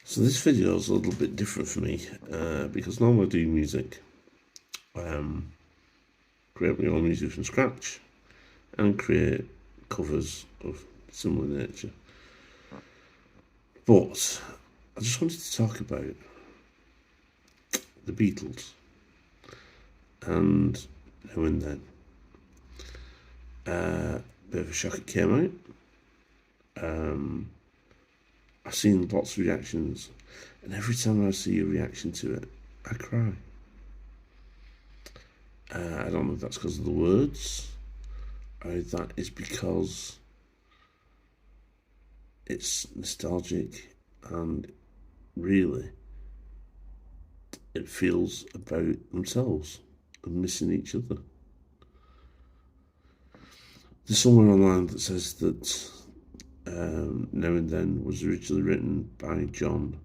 So this video is a little bit different for me because normally I do music, create my own music from scratch and create covers of similar nature. But I just wanted to talk about the Beatles and Now and Then. Bit of a shock it came out. I've seen lots of reactions, and every time I see a reaction to it, I cry. I don't know if that's because of the words, or if that is because it's nostalgic and really it feels about themselves and missing each other. There's somewhere online that says that Now and Then was originally written by John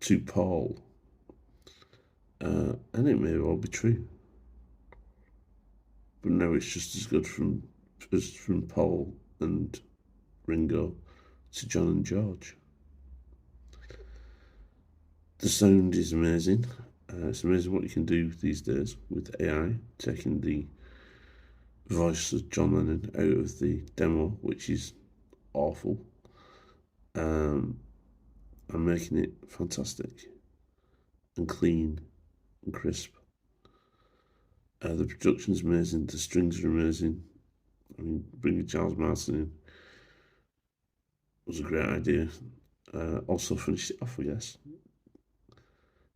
to Paul, and it may well be true. But now it's just as good as from Paul and Ringo to John and George. The sound is amazing. It's amazing what you can do these days with AI, taking the voice of John Lennon out of the demo, which is awful, and making it fantastic and clean and crisp. The production's amazing, the strings are amazing. I mean, bringing Charles Martin in was a great idea. Also finished it off, I guess.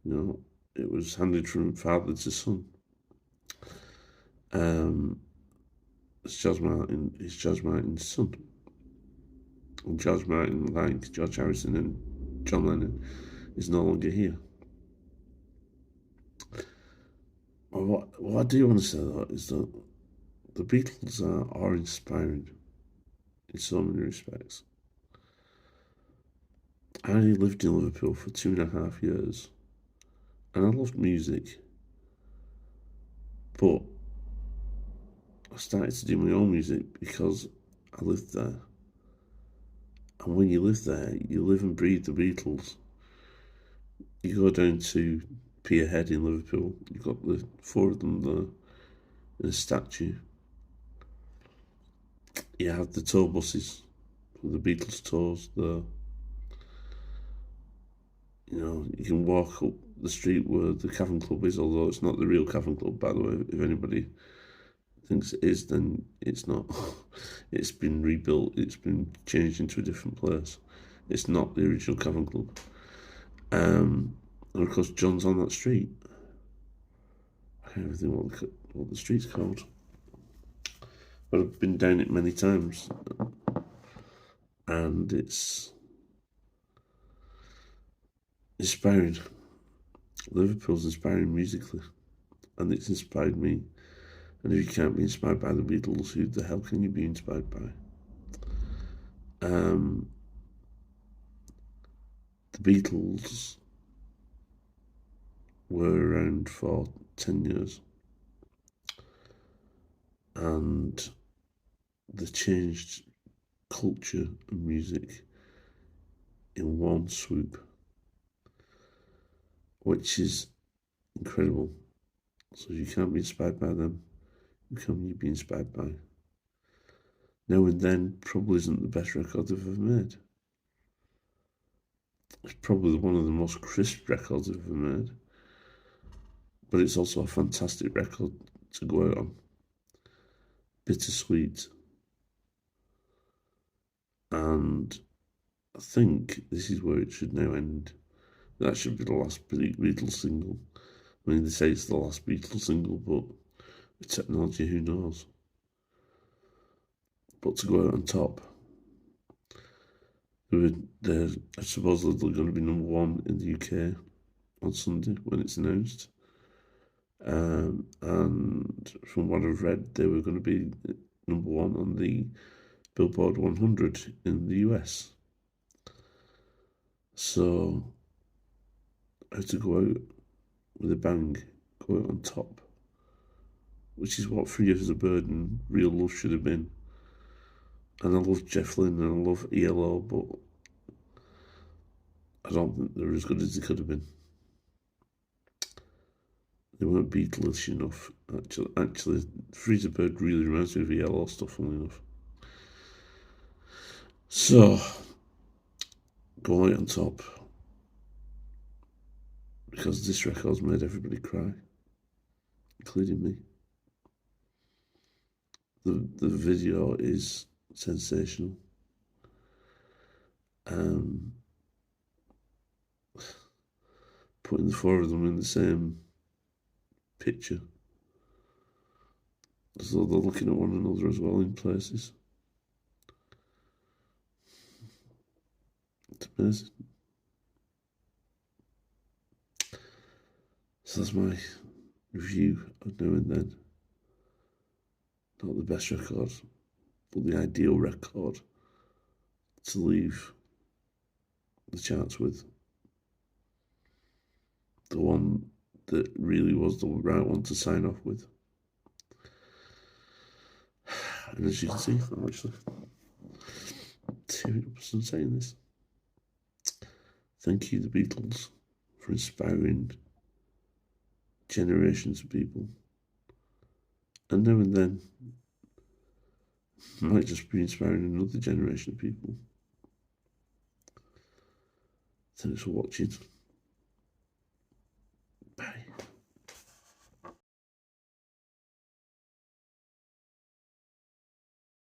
You know, it was handed from father to son. It's George Martin's son. And George Martin, like George Harrison and John Lennon, is no longer here. Well, what I do want to say though is that the Beatles are inspiring in so many respects. I lived in Liverpool for 2.5 years, and I loved music, but I started to do my own music because I lived there. And when you live there, you live and breathe the Beatles. You go down to Pier Head in Liverpool, you've got the four of them there in a statue. You have the tour buses for the Beatles tours there. You know, you can walk up the street where the Cavern Club is, although it's not the real Cavern Club, by the way. If anybody thinks it is, then it's not. It's been rebuilt, it's been changed into a different place. It's not the original Cavern Club. And of course, John's on that street. I can't even think what the street's called. But I've been down it many times. And it's inspiring. Liverpool's inspiring musically. And it's inspired me. And if you can't be inspired by the Beatles, who the hell can you be inspired by? The Beatles were around for 10 years. And they changed culture and music in one swoop, which is incredible. So if you can't be inspired by them, who can you be inspired by? Now and Then probably isn't the best record they've ever made. It's probably one of the most crisp records I've ever made. But it's also a fantastic record to go out on. Bittersweet. And I think this is where it should now end. That should be the last Beatles single. I mean, they say it's the last Beatles single, but with technology, who knows? But to go out on top, they're supposedly going to be #1 in the UK on Sunday when it's announced. And from what I've read, they were going to be #1 on the Billboard 100 in the US. So, I had to go out with a bang, go out on top, which is what Free as a Bird and Real Love should have been. And I love Jeff Lynne and I love ELO, but I don't think they're as good as they could have been. They weren't Beatles enough. Actually, Freezer Bird really reminds me of yellow stuff, funnily enough. So, go right on top, because this record's made everybody cry, including me. The video is sensational. Putting the four of them in the same picture, as though they're looking at one another as well in places. It's amazing. So that's my review of Now and Then. Not the best record, but the ideal record to leave the charts with. The one that really was the right one to sign off with. And as you can see, I'm actually tearing up as I'm saying this. Thank you, the Beatles, for inspiring generations of people. And Now and Then might just be inspiring another generation of people. Thanks for watching.